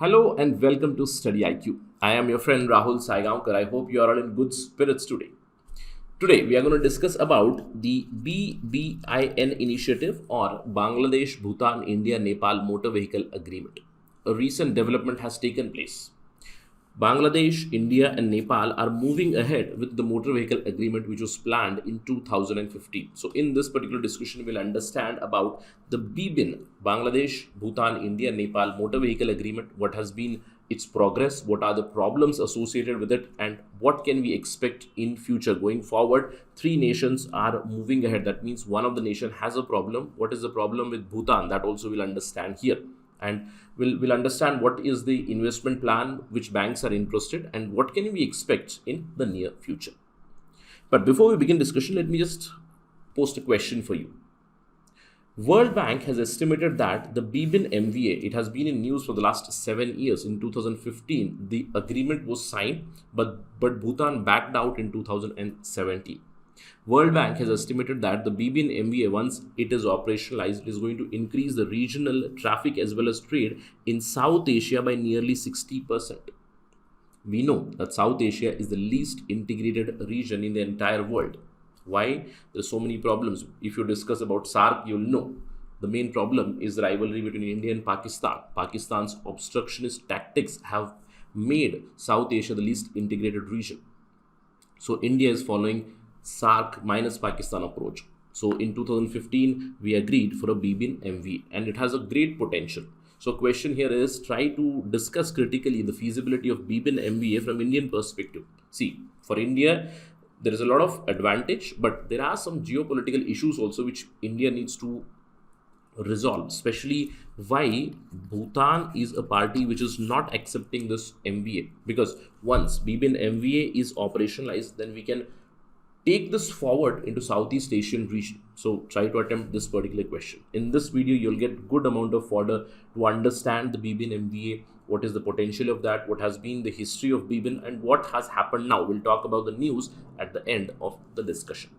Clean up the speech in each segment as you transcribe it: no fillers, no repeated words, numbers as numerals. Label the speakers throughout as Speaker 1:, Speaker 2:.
Speaker 1: Hello and welcome to Studyiq. I am your friend Rahul Saigaonkar. I hope you are all in good spirits today. Today we are going to discuss about the BBIN initiative or Bangladesh, Bhutan, India, Nepal Motor Vehicle Agreement. A recent development has taken place. Bangladesh, India, and Nepal are moving ahead with the motor vehicle agreement which was planned in 2015. So, in this particular discussion, we'll understand about the BBIN, Bangladesh, Bhutan, India, Nepal motor vehicle agreement, what has been its progress, what are the problems associated with it, and what can we expect in future going forward. Three nations are moving ahead. That means one of the nation has a problem. What is the problem with Bhutan? That also we'll understand here, and we'll understand what is the investment plan, which banks are interested, and what can we expect in the near future. But before we begin discussion, let me just post a question for you. World Bank has estimated that the BBIN MVA, it has been in news for the last 7 years. In 2015 the agreement was signed, but Bhutan backed out in 2017. World Bank has estimated that the BBIN MVA, once it is operationalized, is going to increase the regional traffic as well as trade in South Asia by nearly 60%. We know that South Asia is the least integrated region in the entire world. Why? There's so many problems. If you discuss about SAARC, you'll know the main problem is the rivalry between India and Pakistan. Pakistan's obstructionist tactics have made South Asia the least integrated region. So India is following SAARC minus Pakistan approach. So in 2015, we agreed for a BBIN MV and it has a great potential. So question here is, try to discuss critically the feasibility of BBIN MVA from Indian perspective. See, for India, there is a lot of advantage, but there are some geopolitical issues also which India needs to resolve, especially why Bhutan is a party which is not accepting this MVA, because once BBIN MVA is operationalized, then we can take this forward into Southeast Asian region. So try to attempt this particular question. In this video, you'll get good amount of fodder to understand the BBIN MVA, what is the potential of that, what has been the history of BBIN, and what has happened now. We'll talk about the news at the end of the discussion.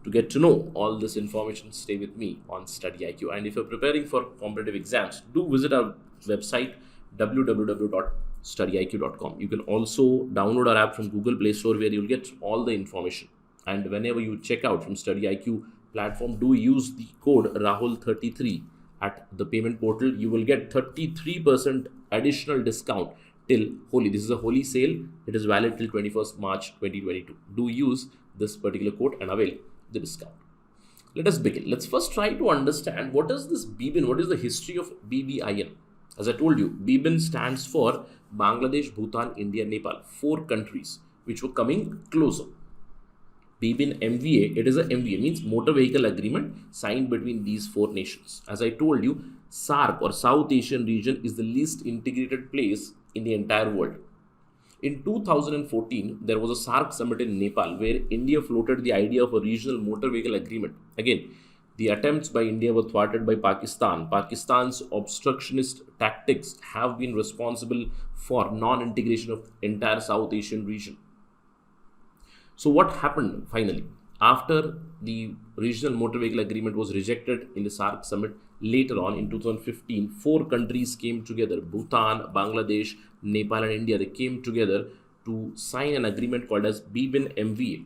Speaker 1: To get to know all this information, stay with me on Studyiq. And if you're preparing for competitive exams, do visit our website www.studyiq.com. You can also download our app from Google Play Store where you'll get all the information. And whenever you check out from Studyiq platform, do use the code Rahul33 at the payment portal. You will get 33% additional discount till Holi. This is a Holi sale. It is valid till 21st March 2022. Do use this particular code and avail the discount. Let us begin. Let's first try to understand what is this BBIN, what is the history of BBIN. As I told you, BBIN stands for Bangladesh, Bhutan, India, Nepal, 4 countries which were coming closer. BBIN MVA, it is a MVA, means motor vehicle agreement signed between these 4 nations. As I told you, SAARC or South Asian region is the least integrated place in the entire world. In 2014, there was a SAARC summit in Nepal where India floated the idea of a regional motor vehicle agreement. Again, the attempts by India were thwarted by Pakistan. Pakistan's obstructionist tactics have been responsible for non-integration of entire South Asian region. So what happened finally? After the regional motor vehicle agreement was rejected in the SAARC summit, later on in 2015, 4 countries came together, Bhutan, Bangladesh, Nepal and India. They came together to sign an agreement called as BBIN MVA.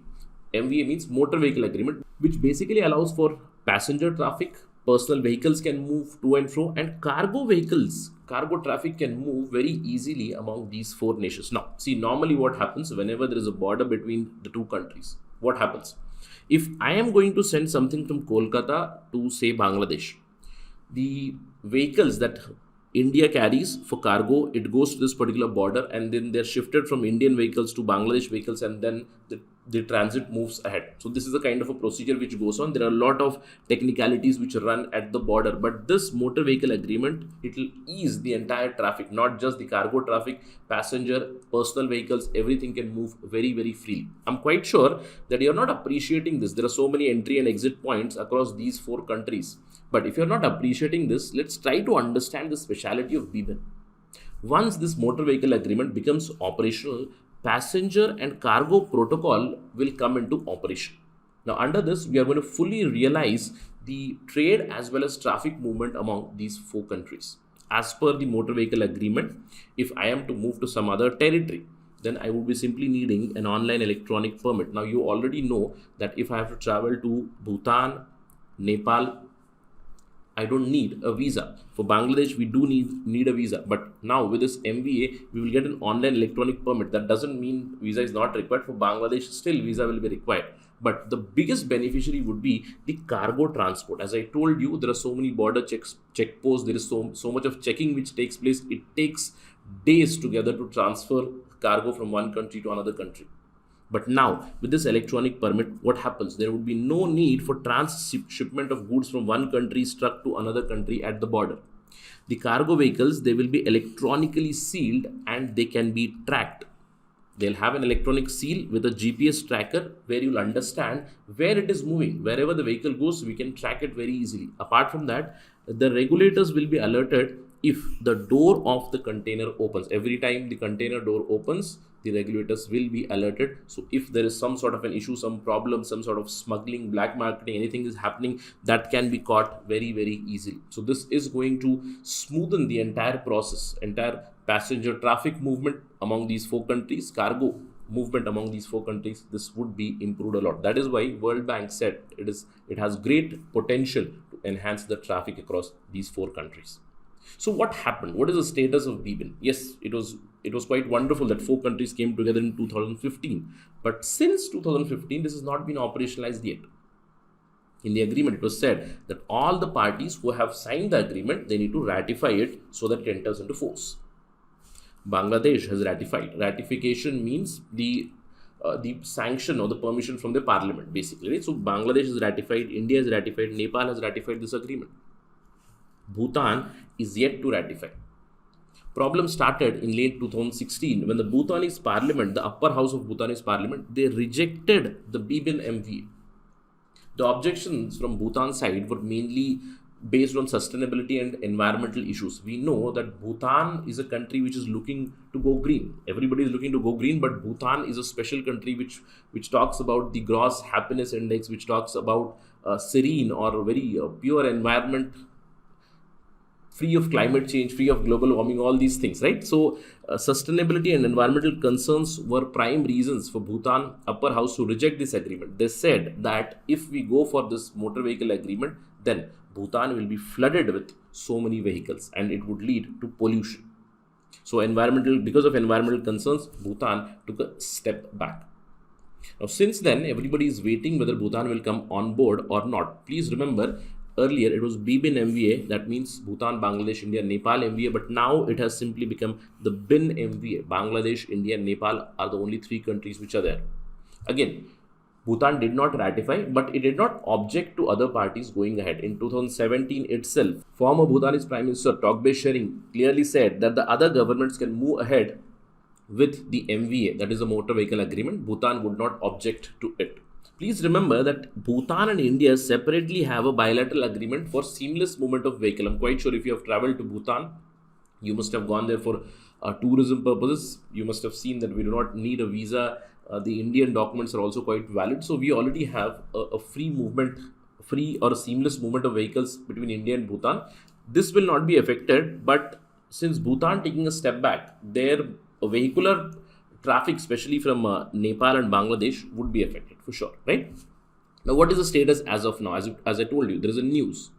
Speaker 1: MVA means motor vehicle agreement, which basically allows for passenger traffic, personal vehicles can move to and fro, and cargo vehicles, cargo traffic can move very easily among these 4 nations. Now, see, normally what happens whenever there is a border between the 2 countries, what happens? If I am going to send something from Kolkata to, say, Bangladesh, the vehicles that India carries for cargo, it goes to this particular border and then they're shifted from Indian vehicles to Bangladesh vehicles, and then the transit moves ahead. So this is the kind of a procedure which goes on. There are a lot of technicalities which run at the border, but this motor vehicle agreement, it will ease the entire traffic, not just the cargo traffic, passenger, personal vehicles, everything can move very, very freely. I'm quite sure that you're not appreciating this. There are so many entry and exit points across these 4 countries. But if you're not appreciating this, let's try to understand the speciality of BBIN. Once this motor vehicle agreement becomes operational, passenger and cargo protocol will come into operation. Now, under this, we are going to fully realize the trade as well as traffic movement among these 4 countries. as per the motor vehicle agreement, if I am to move to some other territory, then I would be simply needing an online electronic permit. Now you already know that if I have to travel to Bhutan, Nepal, I don't need a visa. For Bangladesh, we do need a visa. But now with this MVA, we will get an online electronic permit. That doesn't mean visa is not required. For Bangladesh, still visa will be required. But the biggest beneficiary would be the cargo transport. As I told you, there are so many border checkposts. There is so much of checking which takes place. It takes days together to transfer cargo from one country to another country. But now, with this electronic permit, what happens? There would be no need for transshipment of goods from one country's truck to another country at the border. The cargo vehicles, they will be electronically sealed and they can be tracked. They'll have an electronic seal with a GPS tracker where you'll understand where it is moving. Wherever the vehicle goes, we can track it very easily. Apart from that, the regulators will be alerted if the door of the container opens. Every time the container door opens, the regulators will be alerted. So if there is some sort of an issue, some problem, some sort of smuggling, black marketing, anything is happening, that can be caught very, very easily. So this is going to smoothen the entire process, entire passenger traffic movement among these four countries, cargo movement among these four countries. This would be improved a lot. That is why World Bank said it has great potential to enhance the traffic across these four countries. So what happened? What is the status of BBIN? Yes, it was quite wonderful that four countries came together in 2015. But since 2015, this has not been operationalized yet. In the agreement, it was said that all the parties who have signed the agreement, they need to ratify it so that it enters into force. Bangladesh has ratified. Ratification means the sanction or the permission from the parliament, basically. Right? So Bangladesh has ratified, India has ratified, Nepal has ratified this agreement. Bhutan is yet to ratify. Problem started in late 2016 when the Bhutanese parliament, the upper house of Bhutanese parliament, they rejected the BBIN MVA. The objections from Bhutan side were mainly based on sustainability and environmental issues. We know that Bhutan is a country which is looking to go green. Everybody is looking to go green, but Bhutan is a special country which talks about the gross happiness index, which talks about serene or very pure environment, free of climate change, free of global warming, all these things, right? So sustainability and environmental concerns were prime reasons for Bhutan upper house to reject this agreement. They said that if we go for this motor vehicle agreement, then Bhutan will be flooded with so many vehicles and it would lead to pollution. So because of environmental concerns, Bhutan took a step back. Now since then, everybody is waiting whether Bhutan will come on board or not. Please remember, earlier it was BBIN MVA, that means Bhutan, Bangladesh, India, Nepal MVA, but now it has simply become the BIN MVA. Bangladesh, India, Nepal are the only three countries which are there. Again, Bhutan did not ratify, but it did not object to other parties going ahead. In 2017 itself, former Bhutanese Prime Minister Togbe Shering clearly said that the other governments can move ahead with the MVA, that is a motor vehicle agreement. Bhutan would not object to it. Please remember that Bhutan and India separately have a bilateral agreement for seamless movement of vehicle. I'm quite sure if you have traveled to Bhutan, you must have gone there for tourism purposes. You must have seen that we do not need a visa. The Indian documents are also quite valid. So we already have a free or seamless movement of vehicles between India and Bhutan. This will not be affected, but since Bhutan taking a step back, their vehicular traffic, especially from Nepal and Bangladesh, would be affected for sure, right? Now, what is the status as of now? As I told you, there is a news.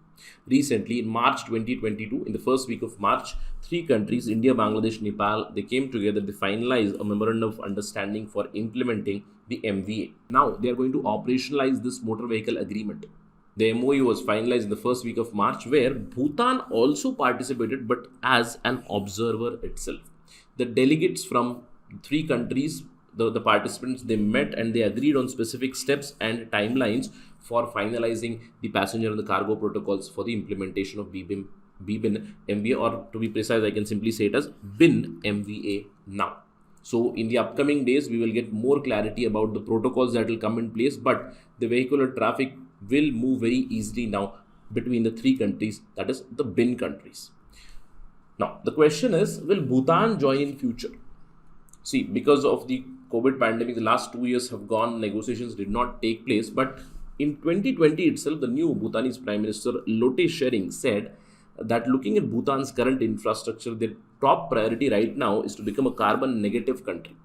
Speaker 1: Recently, in March 2022, in the first week of March, three countries, India, Bangladesh, Nepal, they came together, they finalized a memorandum of understanding for implementing the MVA. Now, they are going to operationalize this motor vehicle agreement. The MOU was finalized in the first week of March, where Bhutan also participated, but as an observer itself. The delegates from three countries, the participants, they met and they agreed on specific steps and timelines for finalizing the passenger and the cargo protocols for the implementation of BBIN MVA, or to be precise, I can simply say it as BIN MVA now. So in the upcoming days, we will get more clarity about the protocols that will come in place, but the vehicular traffic will move very easily now between the three countries, that is the BIN countries. Now, the question is, will Bhutan join in future? See, because of the COVID pandemic, the last 2 years have gone, negotiations did not take place. But in 2020 itself, the new Bhutanese Prime Minister Lote Shering said that looking at Bhutan's current infrastructure, their top priority right now is to become a carbon negative country.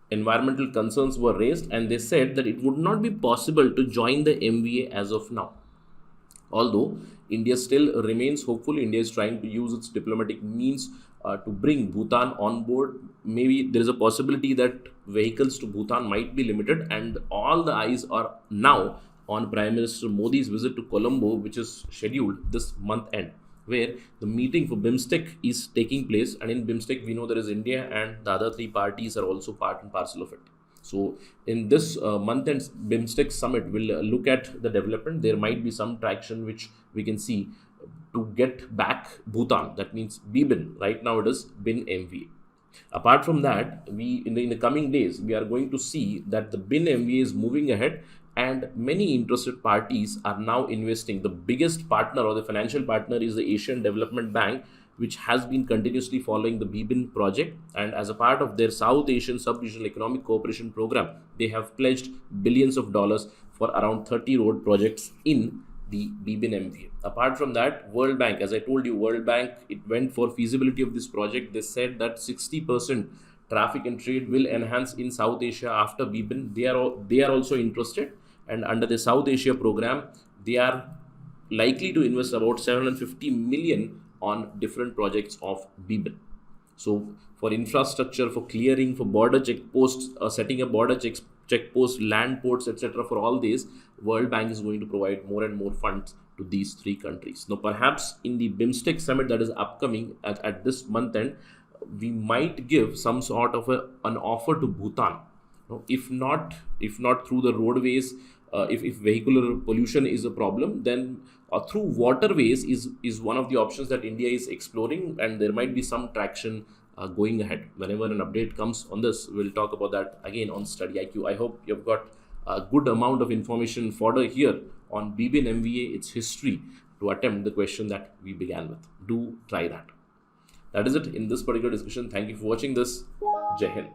Speaker 1: Environmental concerns were raised, and they said that it would not be possible to join the MVA as of now. Although India still remains hopeful, India is trying to use its diplomatic means to bring Bhutan on board. Maybe there is a possibility that vehicles to Bhutan might be limited, and all the eyes are now on Prime Minister Modi's visit to Colombo, which is scheduled this month end, where the meeting for BIMSTEC is taking place. And in BIMSTEC, we know there is India, and the other three parties are also part and parcel of it. So in this month end BIMSTEC summit, we'll look at the development. There might be some traction which we can see to get back Bhutan. That means BBIN. Right now it is BIN MVA. Apart from that, we in the coming days, we are going to see that the BIN MVA is moving ahead, and many interested parties are now investing. The biggest partner or the financial partner is the Asian Development Bank, which has been continuously following the BBIN project. And as a part of their South Asian Sub-Regional Economic Cooperation Program, they have pledged billions of dollars for around 30 road projects in the BBIN MVA. Apart from that, World Bank, as I told you, World Bank, it went for feasibility of this project. They said that 60% traffic and trade will enhance in South Asia after BBIN. They are also interested, and under the South Asia program, they are likely to invest about 750 million on different projects of BBIN. So for infrastructure, for clearing, for border checkposts, setting up border checkposts, land ports, etc., for all these, World Bank is going to provide more and more funds to these three countries. Now, perhaps in the BIMSTEC summit that is upcoming at this month end, we might give some sort of an offer to Bhutan. If not through the roadways, if vehicular pollution is a problem, then through waterways is one of the options that India is exploring, and there might be some traction going ahead. Whenever an update comes on this, we'll talk about that again on Studyiq. I hope you've got a good amount of information fodder here on BBIN MVA, its history, to attempt the question that we began with. Do try that. That is it in this particular discussion. Thank you for watching this. Jai Hind.